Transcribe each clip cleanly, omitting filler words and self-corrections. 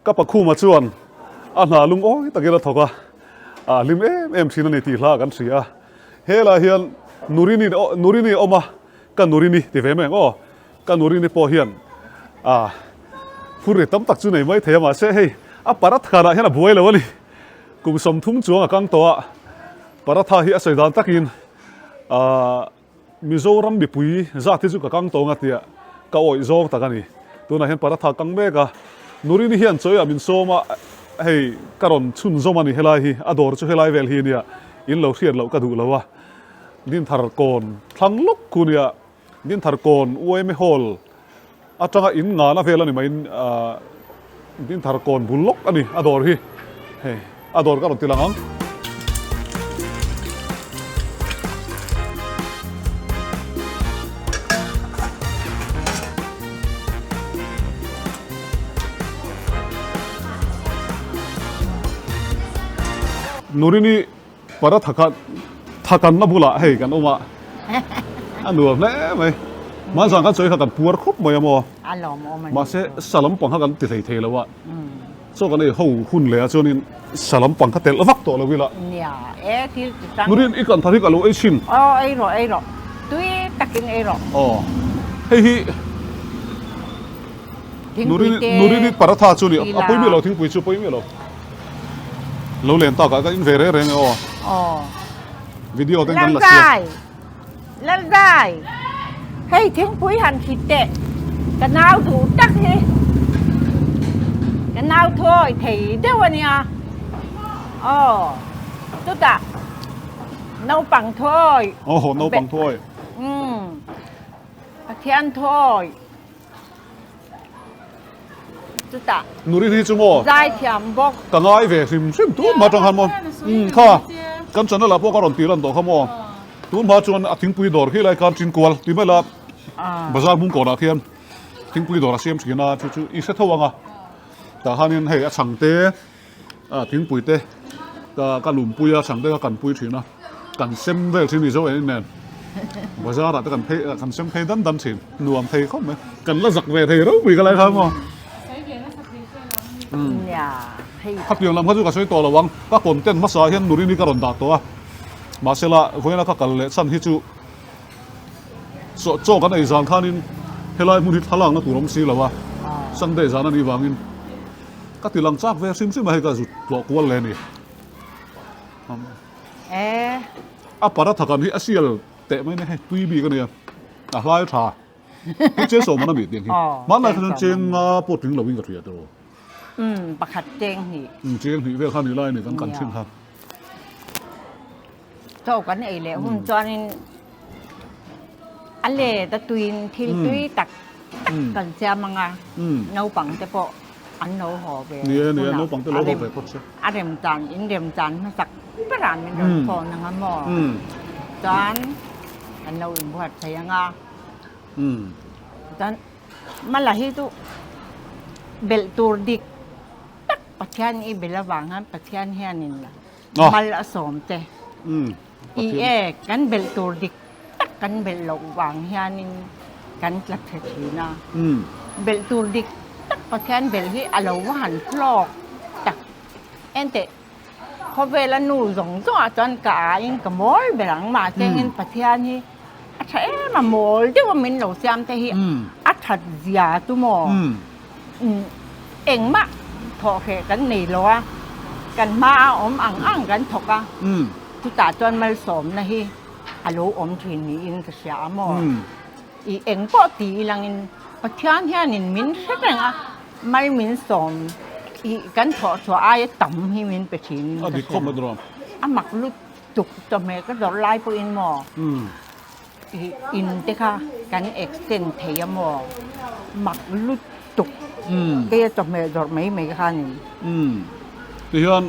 ก็ปะคู่มาชวนอันหาลุงโอ้ยตะเกียบถกลิมเอ็มชินันนี่ตีลากันเสียเฮลาเฮียนนูรินีออกมากันนูรินีตีเฟมเองกันนูรินีพอเฮียนฟูริตั้มตักจุนไหนไม่เทียมาเช่ให้ปารัตขนาดเฮียนบวยเลยวะนี่กุมสมทุ่งจวงกังตัวปารัตทาเฮียใส่ดานตักินมิโซรัมบิปุยจากที่จุกกังตัวงัดเดียก็โอยโจงตะกันนี่ตัวนั้นเห็นปารัตทากังเมกะนูรินีเฮียนช่วยมินโซมาให้กระรอนชุนโซมันนี่เฮลัยฮีอดอร์ช่วยเฮลัยเวลฮีเนี่ยอินเราเชียนเรากระดูเราวะดินทารกอนทั้งลุกคุณเนี่ยดินทารกอนอวยไม่ฮอลจังอินงานนะเวลานี่มันดินทารกอนบุลล็อกอันนี้อดอร์ฮีเฮ้อดอร์กระรอนตีลังนูรินีปารัตทักันนับบุละให้กันออกมาอันดูแบบนี้ไหมมาสั่งกันสวยขักันปวดครบไหมอะมอมาเสสลัมปังกันติดเทแล้ววะโซ่กันเลยเขาหุ่นเลยจนนี่สลัมปังกันเตลฟักตัวเลยวิละเนี่ยที่นูรินอีกกันทันที่กันรู้ไอชิมไอหรอตุ้ยตักกินไอหรอเฮ้ยนูรินปารัตทัจุนี่ปุ้ยไม่เราทิ้งปุ้ยชูปุ้ยไม่เราเราเล่นต่อกันอินเวอร์เรนวิดีโอตั้งแต่ละเสียแล้วได้ให้ทิ้งปุ้ยหันขีดเตะกันเอาถูตักให้กันเอาถ้วยถี่เดี๋ยววันนี้ตุ๊ดนาวปังถ้วยโอ้โหนาวปังถ้วยเทียนถ้วยนูริที่ชั่วโมงใจเทียมบอกตั้งไอ้เวสิมตัวมาจังหันมอนค่ะกันฉันนั่นแหละพวกการันตีรันตัวขโมยตัวมาชวนทิ้งปุยดอร์ที่รายการจินกวลที่ไม่ละบาซาบุ้งก่อนอาเทียนทิ้งปุยดอร์เสียมสินะจู่ๆอีเสถวังแต่ฮันนี่ให้ช่างเตะทิ้งปุยเตะก็การหลุมปุยช่างเตะก็กันปุยถินะกันเซมเวลที่นี่เจ้าเองเนี่ยบาซาร์แต่กันเพกันเซมเพดันถินนวมเพเขาไหมกันละจักเวทีเราปุยกันอะไรครับมั้งเนี่ยขับเรียงลำเขาจะกระช่วยตัวระวังก็คนเต้นมาสายเห็นนูรินี่ก็รอนดักตัวมาเสละคนนั้นก็กันเลยสั้นที่จู่โจกันไอ้จางข้านินเฮลัยมุนิทพลังนะตัวน้องซีแล้ววะสังเดจานันอีวางินก็ติลังจากเวซิมซิมาให้กันสุดตัวกวนเลยนี่ปารัตกันที่อาเซียนเตะไม่ได้ให้ตุยบีกันเนี่ยไล่ท่าเจ๊สมันน่ะบีเดียงที่มันอะไรคือเจงปวดถึงเราวิ่งกระเทียตัวประคัดเจงหีเจงหีเวลข้านี่ไล่นี่กันชิมครับโจ้กันไอ้เละหุ่นจอนินอันเล่ตะตุยนทิลตุยตักกันเสียมังเนาปังแต่พออันเนาหอไปเนี่ยเนาปังแต่เราหอไปพอดใช่อาเดมจันอินเดมจันมาสักประหลาดเป็นดอกพอนังหม้อจานอันเนาอินพอดใช่ยังอ่ะจานมันละที่ตุเบลตูดิกตักประเทศนี้เบลบางฮะประเทศเฮียนินละมันละสมเจกันเบลตูดิกตักกันเบลลวางเฮียนินกันหลักเถีนะเบลตูดิกตักประเทศเบลที่อารวหันพลอกตักเอ็นเตพอเวลาหนูส่งตัวจนกาอินกับมอลเบลังมาเจงินประเทศนี้อัฐเอ็มามอลที่ว่ามันเหล่าเสียมแต่ที่อัฐเสียตัวมอเอ็งมะถอดกันหนีล้อกันมาอ่างกันถกทุกตาจนมาสมนะฮีฮัลโหลทีนี้อินกับเสียมออีเอ็งปอตีลังอินประเทศเฮียนินมินใช่ไหมไม่มินสมอีกันถอดไอ้ต่ำให้มินไปทิ้งดิคอมมาดรอมหมักลุกจุกจะเมก็ดอลไล่พวกอินมออินเด็กค่ะกันเอ็กเซนเทียมอหมักลุกจุกเอ๊ะจะเมดอลไม่ค่ะนี่ที่เฮียน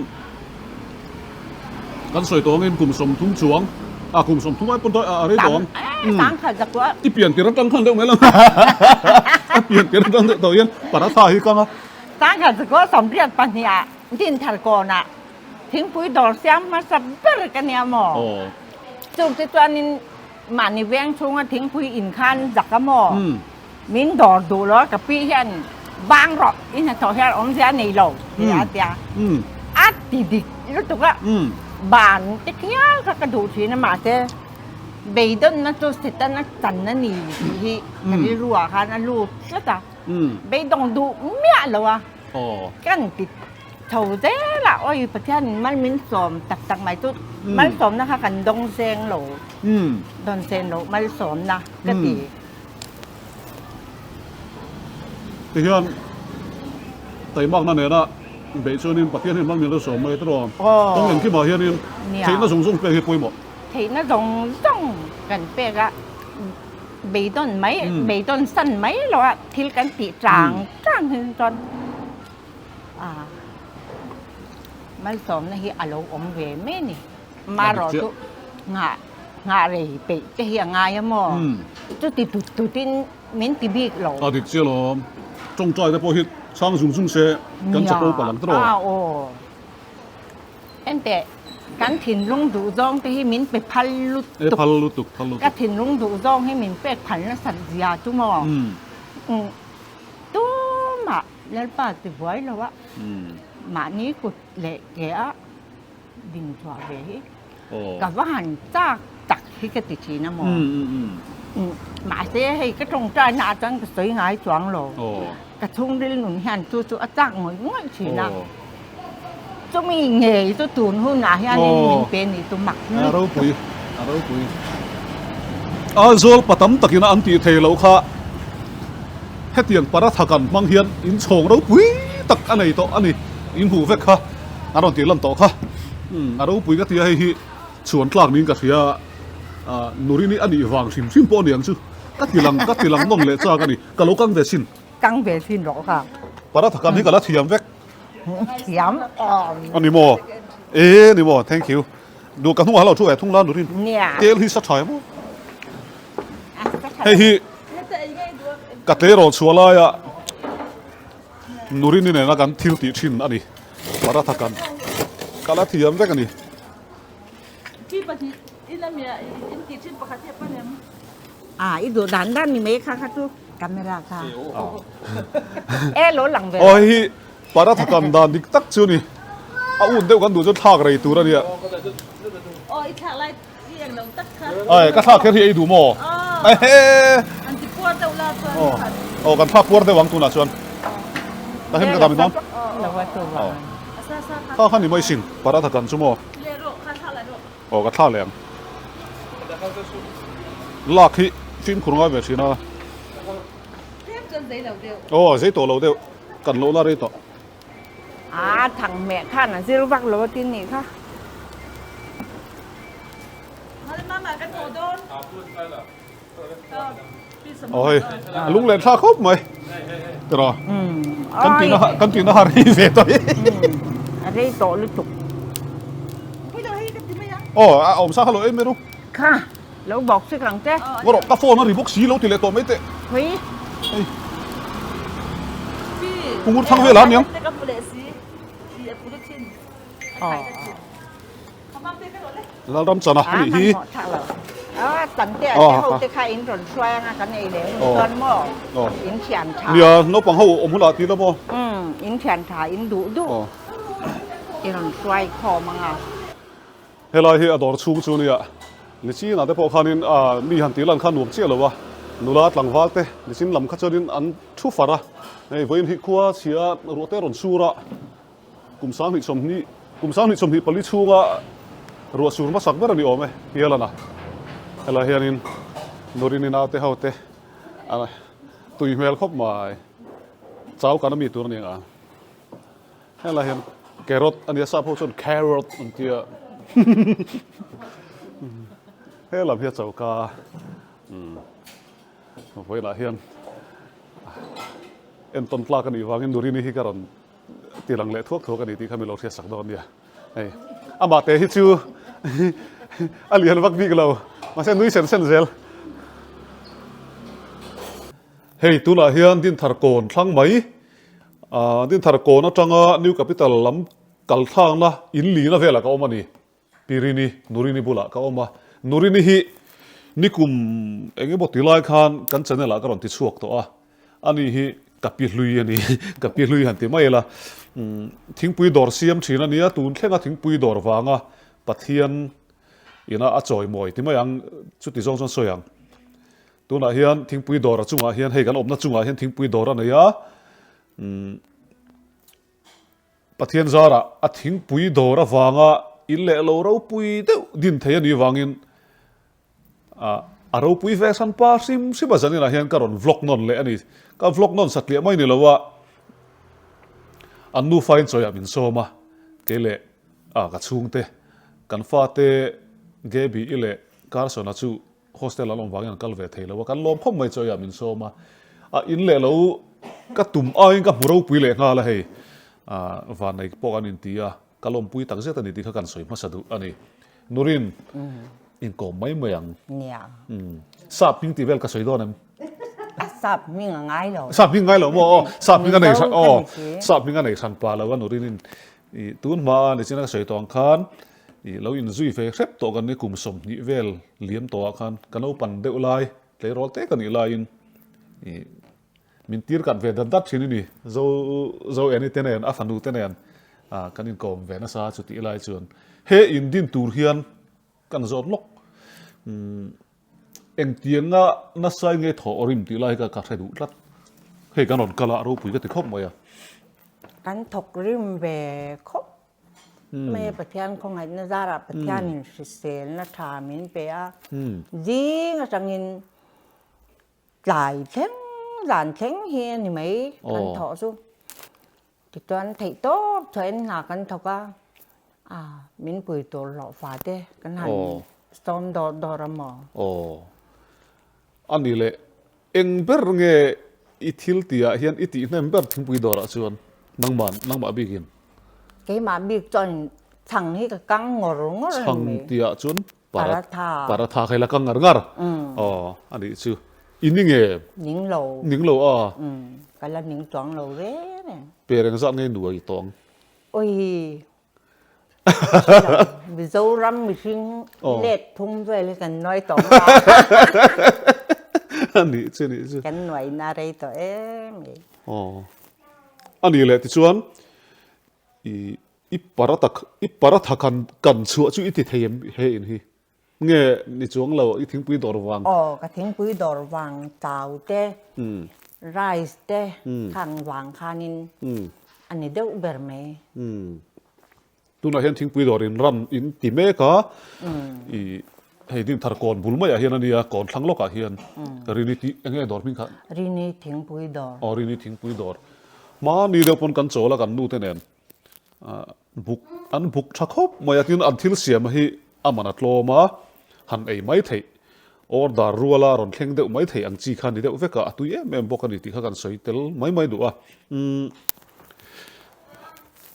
กันสวยตัวเงินกลุ่มสมทุ่งสวงกลุ่มสมทุ่งไอ้ปนตัวอะไรตัวตั้งขัดจักว่าที่เปลี่ยนตีรังขันได้ไหมล่ะเปลี่ยนตีรังขันตัวเย็นปาราทาฮิกังตั้งขัดจักว่าสมเด็จปัญญาดินทารกอนะทิ้งปุยดอลเสียมมาสับเบอร์กันเนี่ยหมอจุดที่ตัวนี้มาในเวียงชงทิ้งปุยอินคันจักรหมอมินดอดดูแล้วกับพี่เห็น บางรอบอินทร์ทอเฮียองเสียในโลกอาเดียอัดดิกรู้ตัวก็บานตะเคียนก็กระดูกทีนั่นมาเจ้เบย์ดนนั่นตัวเสร็จนั่นจันนั่นนี่ที่นั่นรัวค่ะนั่นลูกก็จะเบย์ดงดูเมียเลยวะกันติดเท่าเจ้ละโอ้ยประเทศมันมิ้นสมตักใหม่ตุ๊ดมันสมนะคะกันดงเซงโหลดงเซงโหลมันสมนะก็ดีที่เฮียนแต่มากนั่นเนี่ยนะเบย์ช่วงนี้ประเทศนี้มันมีเรื่องสมไม่ตลอดต้องเห็นขึ้นมาเฮียนี่ที่น่าสงสารเป็นที่ปุยหมดthì nó rong gần bê á bị tôn sân mấy rồi thì cái tỷ trang hơn con mà sớm này hi alo ông về mấy nè mà rồi tụ ngã rồi bị cái hiện ngài mà tụ tụ tin miễn tị biết rồi thì chưa rồi trong trai đã bao hết sang dùng xe gần chặt đâu cả lắm rồi em đểการถิ่นลุงดูจ้องไปให้มิ้นไปพันลุตุกการถิ่นลุงดูจ้องให้มิ้นไปพันแล้วสัญญาจุ่มตู้หมาแล้วป้าติดไว้แล้ววะหมานี้กุดเละแกดินถั่วเวกับว่าหันจากตักที่กติชีนะหมอหมาเสียให้ก็ตรงใจหน้าจังก็สวยงายจวงโลกระทุ่งได้หนุนหันจู่จ้างหมดง่ายชีนะจะมีเงยจะตูนหุ่นอะไรนี่เป็นนี่ตัวหมักนี่เราปุยโซลปะตั้มตะกี้นะอันตีเทลเอาค่ะเฮ็ดยังปะรัฐกันมังเฮียนอินชงเราปุยตักอันไหนต่ออันนี้อินหูเฟกค่ะอันนั้นตีลำต่อค่ะเราปุยก็ตีให้ชวนกลางนี้ก็เสียนูรินี่อันนี้วางชิมปอนอย่างซื่อก็ตีลังน้องเละจ้ากันนี่ก็เรากังเวชินหรอค่ะปะรัฐกันนี่ก็ละเทียมเฟกเทียมอันนี้โมนี่โม thank you ดูกันทุ่งเราช่วยทุ่งร้านดูดิเนี่ยเกลที่สัตย์ถอยมั้งเฮ้ยกัดเตะเราชัวร์เลยอ่ะนูรินี่เนี่ยนักการทิลติชินอันนี้ปารัฐกันกาลาที่ยมเวกันนี่ที่ปฏิอินเดียอินติชินปกติปะเนี่ยอีดูด้านนี้ไหมคะคะทุกกัมเมราค่ะรถหลังเวลโอ้ยปารัฐกันด้านดิกตักชูนี่อุ่นเดียวกันดูจนทากอะไรตัวนั่นเนี่ยอีกอะไรที่อย่างเราตักค่ะก็ทากแค่ที่ไอ้ดูโม่อันที่ปวดเวลาตัวกันทากปวดได้หวังตัวน่ะชวนแต่เห็นกระดาษมีน้องถ้าขันนี่ไม่ชินปารัฐกันชั่วโมงก็ท่าแรงลากที่ฟิล์มคุณง่ายแบบนี้นะใจตัวเราเดียวกันโลละเรต่อถังแม่ข้าน่ะซิลวักโลตินี่ค่ะโอ้ยลุงเล่นท่าครบไหมตรอกันตีน่ารีเวตัวนี้อะไรโตลุตุกเอาซะฮัลโหลไม่รู้ค่ะแล้วบอกสิครั้งเจ้ว่าเรากาโฟนั่นรีบกสีเราตีเลยตัวไม่เตะเฮ้ยกูงดทั้งเวลาเนี่ยแล้วรำจันนะนี่ตั้งแต่เขาจะขายอินทร์ช่วยงานกันเองเลยตอนมั่วอินเทียนชาเนี่ยน้องปังเขาอมหุ่นลาตีแล้วมั่วอินเทียนชาอินดูอินทร์ช่วยคอมังอ่ะเฮลัยเฮอดอร์ชูเนี่ยลิชิน่ะแต่พอขานินมีหันตีลันขานุ่มเชี่ยหรอวะนุลาหลังวัดเตลิชินลำขัดจนินอันทุฟาระไอ้วัยรุ่นฮิคัวเชียรัวเตอร์รอนชูระกุมสามหิชมนี่ปลิชูกะรัวชูมาสักเมื่อนี่โอไหมเฮียละนะเฮลัยเฮนินนูรินินาเตเขาเตอะไรตุยเมลครบมาเจ้ากันมีตัวนี้อ่ะเฮลัยเฮนแครอทอันนี้ทราบพวกชนแครอทอันเดียเฮ้ยเราเพียรเจ้ากาพอเวลาเฮียนเอ็นต้นปลากันอีกว่างินดูรีนี่ที่การตีหลังเละทั่วกันอีกที่เขามีเราเทียสักดอนเนี่ยไอ้อามาเตะฮิชูอาเลียนวักบีกเรามาเส้นนุ้ยเส้นเซลเฮ้ยตุลาเฮียนดินทาร์โกนทั้งไหมดินทาร์โกนนะจังนิวแคปิตอลล้ำกัลทางนะอินลีนะเวลาเขาเอามานี่ปีรีนี่นูรินี่บุละเขาเอามานูรินี่นี่กุมเอ็งบอกตีลายคานกันเจนละก็รอนติดช่วงตัวอันนี้ kapi hlui ani kapi hlui han ti mai la thingpui dor siam thina nia tun thlenga thingpui dor wanga pathian ina a choi moi ti mai ang chuti zong zong soyang tuna hian thingpui dor a chunga hian hei kan opna chunga hian thingpui dor a neia pathian zara a thingpui dor a wanga in le lo ro pui deuh din thei ani wangin a ro pui ve san pa sim sim azani na hian karon vlog non le ani ka vlog non satlia mai ni lowa an nu fain choya min soma kele ka chungte kan fa te gebi ile carson a chu hostel along wangian kalve theilowa kan lom khom mai choya min soma in le lo ka tum ain ka muro pui le nga la hei van nei pok an in tia kalom pui tak zeta ni ti kha kan soi ma sadu ani nurin in ko mai mayang nia sa ping ti vel ka soi donem sap mi ngai lo sa ping ngai lo mo sa ping an nei san Min dâu cái gì? sa ping an nei san pa lo nurin in tun ma ni china soi tong khan lo in zui fe khep to kan ni kum som ni vel liam to khan kan o pan deuh lai le rol te kan ni lai in min tir kan ve dan dat thini ni zo ani tenen a fanu tenen kan in kom ve na sa chu ti lai chuan he in din tur hian kan zot lok eng tianga na sai nge tho orim ti lai ka thai du tlat he kan on kala ro pui ka ti khop moya kan thok rim về khóc mẹ bạch thiên không hay nó ra là bạch thiên nhìn sự sến là thà mình bé gì nga sang in giải thánh hiền thì mấy kan thọ su thì toàn thấy tốt cho anh là kan thọ mình bùi tổ lọ phá thế kan hành storm đỏ ra mò ani le eng ber nge ithil tia hian iti nem ber thingpui dora chuan nangma bigin cái mà biết chọn thằng hi cái căng ngor chang mày tia chuan Paratha. paratha khaila ka ngar ani chu ininge những lầu lo cái là những chọn lầu đấy nè pereng zat nge nuai tong ôi vì dâu răm vì sinh lết thung về lấy cần nói tổng ani chu ni chu cần nói na đây tổ em ani le ti chuan i paratha kan chu chu iti theim he in hi nge ni chuang lo i thingpui dor wang cái tiếng quý đỏ vàng tàu tê rice tê khang vàng khanin anh ấy đâu bер mày tuna hian thingpui dor in ram in ti me ka i hei din thar kon bul mai a hian ania kon thlang loka hian rini ti enge dor min kha rini tiếng quý đỏ rini thingpui dor ma ni le pon kan chola kan nu te nen buk thakop mai atin an thil siam hi amana tloma han ei mai thei or dar ruala ron thleng deuh mai thei ang chi khan ni deuh veka atu em bok ani ti kha kan soi tel mai du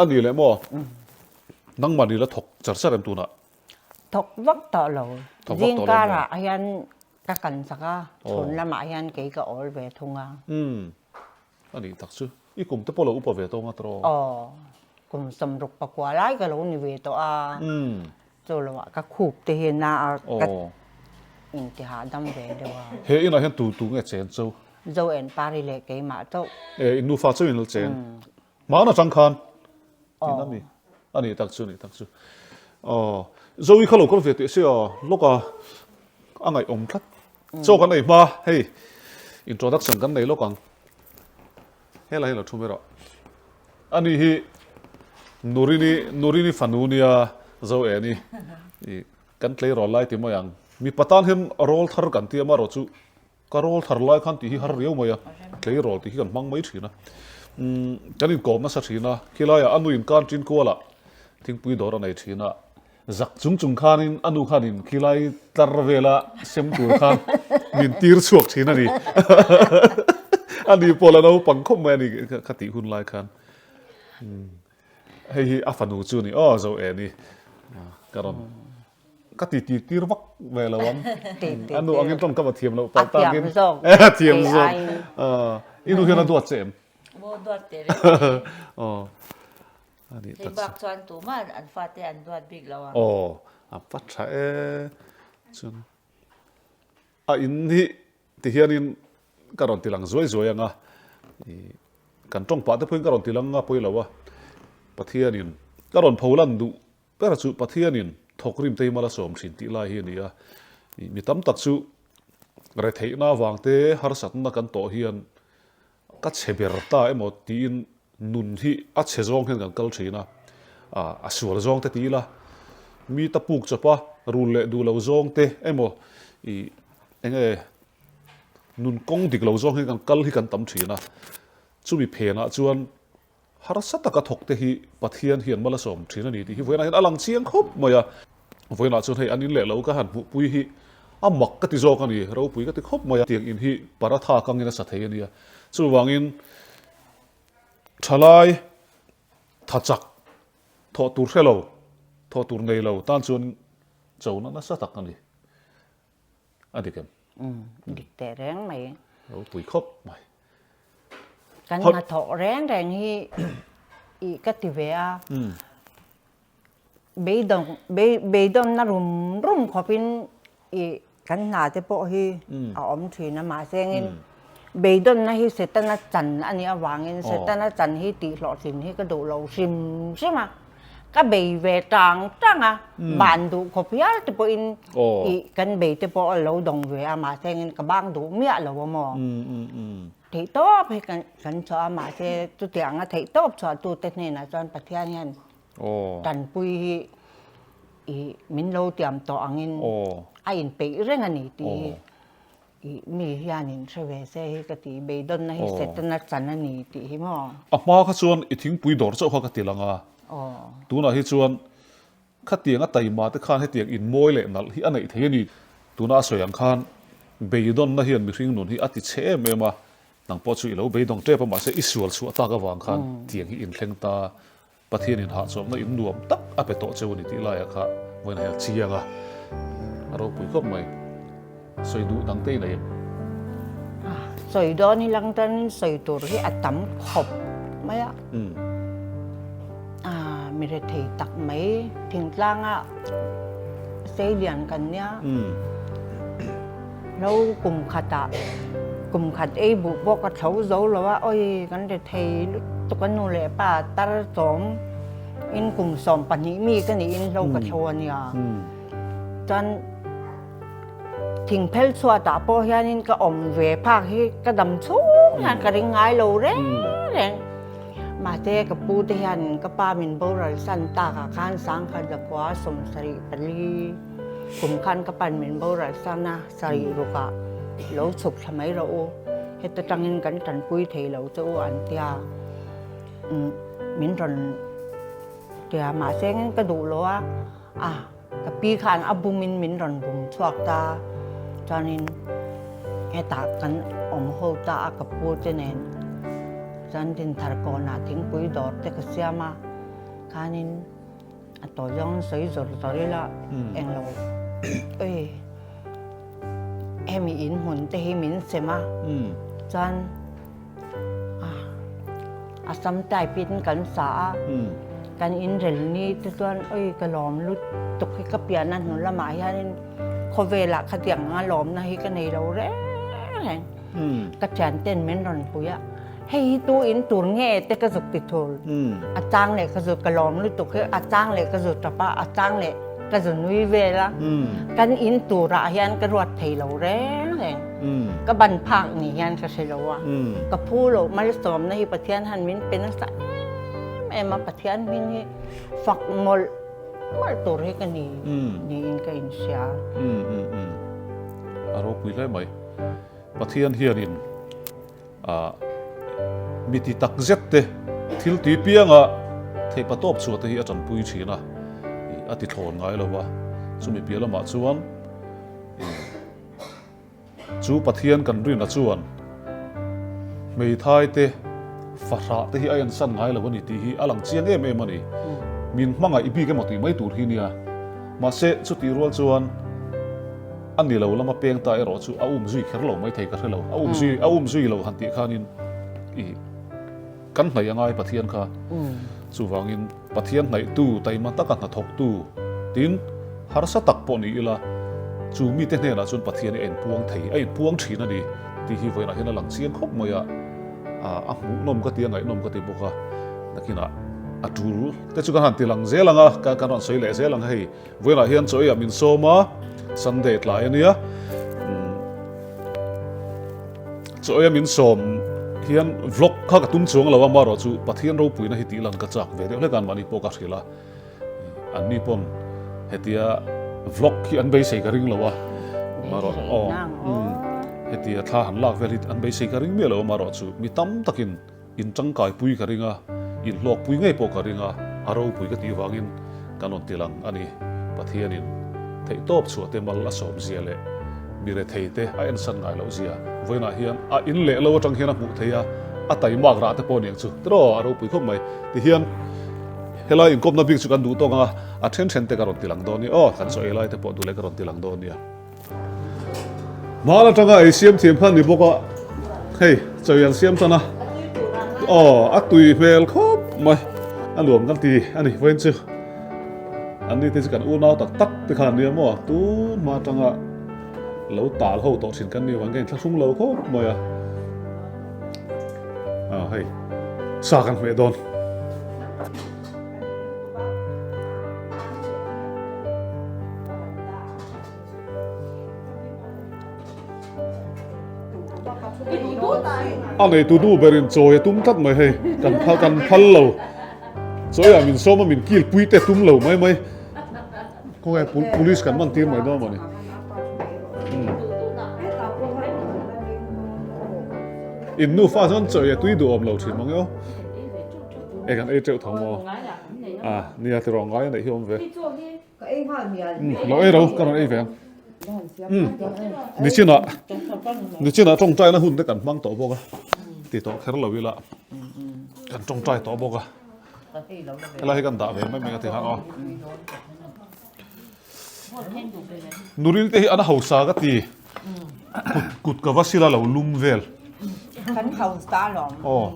ani le mo nang mani la thok char em tuna thọc vắt tọ lầu Thọc vắt tọ riêng lầu ca nè. là anh các cần saka thôn là mà anh cái ổ về thung ani tak chu i kum te polo upa ve to nga tro cùng sầm rục bạc quả lái cái lỗ này về to rồi là các khúc thì hiện na các in thì hạ đâm về đâu he ina hian tu nge chen chu dâu en Paris lệ cái mà to in nu fa chu in chen ma na chang khan tinami ani tak chu zoi khalo kol ve te se loka angai om thlat cho kan nei ma hey introduction kan nei lokang hela thumero ani hi nurini fanunia zo eni I kan tlei rol lai ti moyang mi patan hin rol thar kan ti ama ro chu ka rol thar lai khan ti hi har riau moya tlei rol ti hi kan mang mai thina kan in kom na sa thina khilaya anu in kan tin ko la thingpui dor anei thina zak chung khanin anu khanin khilai tar vela sem tur khan min tir chuak thina ni ani polano pangkhom mai ni khati hun lai khan hei afanu chu ni zo eni karon kati ti tir vak vela wan anu angin ton ka ba thiam lo pa ta gin thiam zo inu hian adu chem Mo duat tere. ani Thì bạc choan tủ mà ăn phát thì ăn duat big lawa. a pat tha chun in hi ti hian in karon tilang zoi anga กันจ้องปะแต่เพิ่งก็รอนตีลังงาไปแล้ววะประเทศนี้ก็รอนพลันดูเปิดจุประเทศนี้ทกริมเตยมาละสมสินติลายเฮียนี่อ่ะมีตั้มตัดจุเรทให้หน้าวางเตหาสัตนักกันโตเฮียนก็เชเบรตาหมดตีนนุนที่อัดเชจงเห็นกันกัลชีนะสวรจงเตตีละมีตะปุกจะปะรูเล่ดูเราจงเตหมดเองนุนกงดิกเราจงเห็นกันกัลที่กันตั้มชีนะจู่มีเพนะจวนหาสัตกระทกเตหีประเทศเฮียนมาละสมชีนะนี่ที่เวลาเห็นอลังเชียงครบมาอย่าเวลาจวนให้อันนี้แหละเราก็หันปุยฮีมักกติโจกันนี่เราปุยก็ติครบมาอย่าเตียงอินฮีปาราธากังเงินสัตย์เฮียนี่จู่วางอินชลายทัดจักทอตูร์เซลทอตูร์เนลตันจวนเจ้านั่นสัตย์กันนี่อันนี้กันดิแต่แรงไหมเราปุยครบไหมกันมาถอแรงแรงที่อีกติเวียเบดอนน่ารุมขอพินอีกันหนาจะพอที่เอาอมทีนะมาเซงินเบดอนนะที่เสตนะจันอันนี้วางเงินเสตนะจันที่ตีหลอดสินที่กระดูเราซิมใช่ไหมก็เบย์เวจังจังอ่ะบานดูขบยาจะพออินอีกันเบย์จะพอเราดงเวียมาเซงินก็บ้างดูเมียเราบ่มองthấy tốt hay cần cho mà thế tôi tưởng là thấy tốt cho tôi tên này là cho bạch thiên nhân trần bùi mình lâu tiệm tỏ anh ai bị rất là nỉ thì mi hiện nhìn sẽ về xe cái tí bê đơn này sẽ tên là trần là nỉ thì hiếm hò mà cái chuyện ít tiếng bùi đỏ cho họ cái tiền là tu nào hết chuyện cái tiếng cái tay mà cái khan hết tiếng in môi lệ nãy hi anh ấy thế này tu nào soi anh khan bê đơn này hiện bị riêng nôn hi ati chế mẹ mà nang po chui lo be dong tre pa ma se isual chu ta ka wang khan tiang hi in thleng ta pathian in ha chom na in nuam tak a pe to cheu ni ti lai kha voina ha chianga aro pui khop mai soi du dang te nei soi do ni lang tan soi tur hi atam khop mai a mi re thei tak mai thing tlang a sei lian kan nya lo kum khata cùng khát ấy bộ bố có thấu dấu làว่า ôi cái này thầy tụi con nuôi lệ bà ta tóm in cùng sòng bản nhĩ mi cái này in lâu cái thầu này cho nên thỉnh phèn xóa đã bỏ hiện in cái ẩm về phạc hi cái đầm số hiện cái đình ngái lâu đấy mà thế cái bố thế hiện cái ba mình bố rồi san ta cả khăn sáng khăn được quá sòng sari bali cùng khăn cái bàn mình bố rồi san na sari rồi cả lâu sụp tham ấy rồi hết tất trăng in cảnh trần quý thì lâu cho anh tia mình trần tia mà xem cái đủ lo cái pi khan abu mình trần bùng chuột ta cho nên hết ta cảnh hậu ta cái bố thế này cho nên thằng con là tiếng quý đó thế cái xe mà khan nên tổ dòng sấy rồi là em lâu ơi em in hồn thế mình xem cho sắm tay pin cảnh xã cảnh in rèn ni thế cho ơi cái lòm lút tục cái biểnนั่นnó là mãi nên khó về là cái tiếng lòm này cái này đâu đấy cái chén tên mình rồi bùi á hay tu in tu nghe thế cái dụcติดโทจ้างเลยก็dục cái lòm lút tục cáiจ้างเลยก็dụcจับปะจ้างเลยก็จะนุ้ยเวละกันอินตัวระเฮียนก็รวดไทยเราแรงเลยก็บันพักนี่เฮียนก็ใช่เราอ่ะก็พูดเราไม่ได้สมในประเทศฮันมินเป็นนักสัตว์แม่มาประเทศมินนี่ฝักมลมาตัวให้กันนี่นี่อินก็อินเสียอารมณ์คุยได้ไหมประเทศเฮียนินมีติตักเจ็ดเตทิลตีเปียงเทปตบชัวเตhiอาจารย์ปุยชีนะอาทิตย์โหนไงแล้ววะสุมีเปียละมาชวนจูปะเทียนกันรินชวนไม่ทายเตฝาระเตhiไอ้ยันสั้นไงแล้ววันนี้ที่อลังเชียงมันนี่มินมั่งอีบีกันหมดที่ไม่ตูดที่เนี่ยมาเสชุดที่รัวชวนอันนี้เรามาเปียงตายรอจูเอาจุยแค่เราไม่เทกันเราเอาจุยเราหันติขานินกันไหนยังไงปะเทียนค่ะสุวางินปะเทียนไหนตู้ไตมันตะกันทกตู้ตินหาสตักปนี่ละจูมีเทนเนี่ยนะจนปะเทียนเอ็นพวงไทยเอ็นพวงฉีนั่นดิที่ฮิวไว้นะเห็นหลังเสียงครบมา หมูนมก็เตียงไงนมก็ตีบุกนักกินอะจูรุแต่ชุกันหันตีหลังเซลังการนอนสวยเลยเซลังให้เวลาเฮียนสวยมินโซมาซันเดย์หลายเนี่ยสวยมินโซมเฮียนวล็อกข้ากับตุ้มชงเราว่ามาเราจูปะเทียนเราปุยนะฮิตีหลังกระจักเวเดียวเลยกันวันนี้โปกัสกันละอันนี้ปนเฮตียวล็อกที่อันเบสิกริ่งเราว่ามาเราเฮตียท่าหันลากเวลิตอันเบสิกริ่งเมื่อเรามาเราจูมีตั้มตะกินอินจังกายปุยกริ่งอินหลอกปุยง่ายโปกริ่งอารมณ์ปุยก็ตีวางินการนอนตีหลังอันนี้ปะเทียนินเทตบชัวเตมัลละสมเสียเลยมีเรเทเตไอเอ็นสันไงเราเสียเวน่าเฮียนอินเละเราจังเฮียนมุเทียไตมากราแต่ปนอย่างสุดรออารมณ์ปุยเข้ามาที่เฮียนเฮลัยอินคมนับบิกสุกันดูตรงเทนเซนเตการนตีหลังโดนนี่กันโซเฮลัยแต่ปนดูเล็กการนตีหลังโดนเนี่ยมาแล้วจังไอเสียมทีมพันนี่บอกว่าเฮ้ยเจออย่างเสียมซะนะตุยเวลครบไม่อันรวมกันตีอันนี้เว้นชื่ออันนี้ที่จะกันอู้นาวตัดไปขนาดนี้มั้งตู้มาจังเราตาเขาต่อสินกันนี่วันเก่งทั้งสุ่มเราเขาไม่เฮ้ยสากันไม่โดนอันนี้ตู้เบรินโจยตุ้มทัดไม่ให้กันพัลเราโจยมินโซมามินกิลปุยเตตุ้มเราไม่ก็ไอ้policeกันมันตีไม่ได้มานี่อินนูฟ้าฉันโจยตุ้ยดูอมเราถิ่นมั้งเอ้กันเจ้าทองมนี่ที่รองไว้ในที่อมเวเราเรากันเราเวงนี่ชื่อน่ะจงใจนะหุ่นได้กันบ้างต่อบอกตีต่อแค่เราเวลากันจงใจต่อบอกอะไรให้กันด่าไปไม่กันที่ห้างนูรินเตะอันหาวสาก็ตีกุดกับวัชิลาเราลุ่มเวลฉันเขาสตาร์ลอง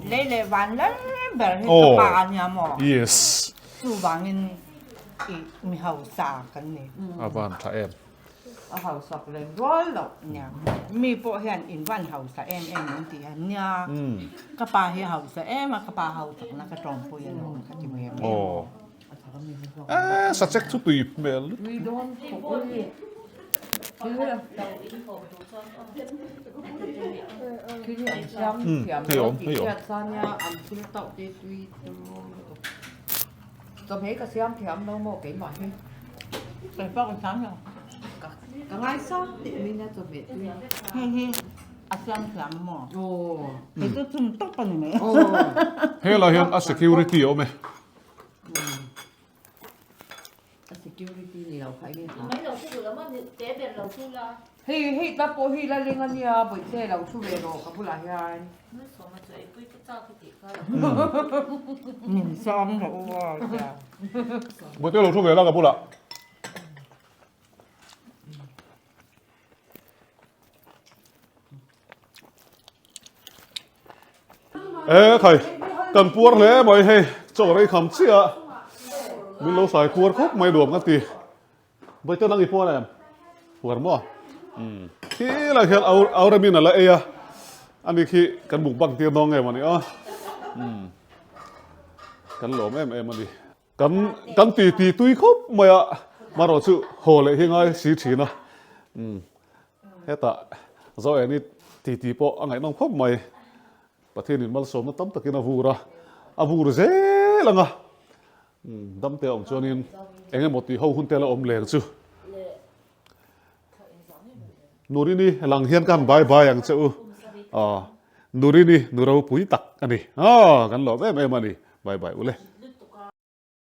เล่วันแล้วแบบนี้ก็ปานเนี่ยหมอ yes สู้บางเงินมีเขาสากันนี่บ้านท่าเอ็มเขาสักเลยร้อยหรอกเนี่ยมีพวกเห็นอินวันเขาสาเอ็มนั่นตีเนี่ยกระปาเหี่ยวสาเอ็มกระปาเขาสักนักกระจงปุยนนกันที่เมืองสัจจทุตุยเมลtôi thấy cái xem thì em đâu một cái mỏi hết rồi bao nhiêu tháng rồi cả ngày sau thì mình đã chuẩn bị xem thì mỏ thì tôi dùng tóc bằng này hay là hiện security ôm security thì đâu phải cái mấy đầu thu rồi mà té biển đầu thu là hi ta po hi la lenga nia boi se la thu le ro ka pula hi nó số mà chơi bơi cái trò thì cái nhìn xong rồi bữa tiêu lẩu thu về là gặp bula thầy cần puốt lẽ mày hay chỗ đây khẩm chia mình lâu xài puốt khóc mày đuổi ngắt tì bây giờ đang đi puốt này puốt mà khi là hiện ao ra mình là ai anh đi khi cần bụng bằng tiền đó ngày mà này cần lốm em mà đi cần tì tuy khóc mày mà rồi sự hồ lệ hiện ngay xí chỉ nó hết tạ rồi anh đi tì po anh ấy nông khóc màyประเทศนี้มันสมตั้มตะกินอาวูระเจ้ละงะตั้มเตะองจวนินเองหมดที่เขาหุ่นเตะละอมเหลงจูนูรินี่หลังเฮียนกันบายอย่างเจ้านูรินี่นูเราปุ๋ยตักอันนี้กันหล่อแม่มันนี่บายอุเล่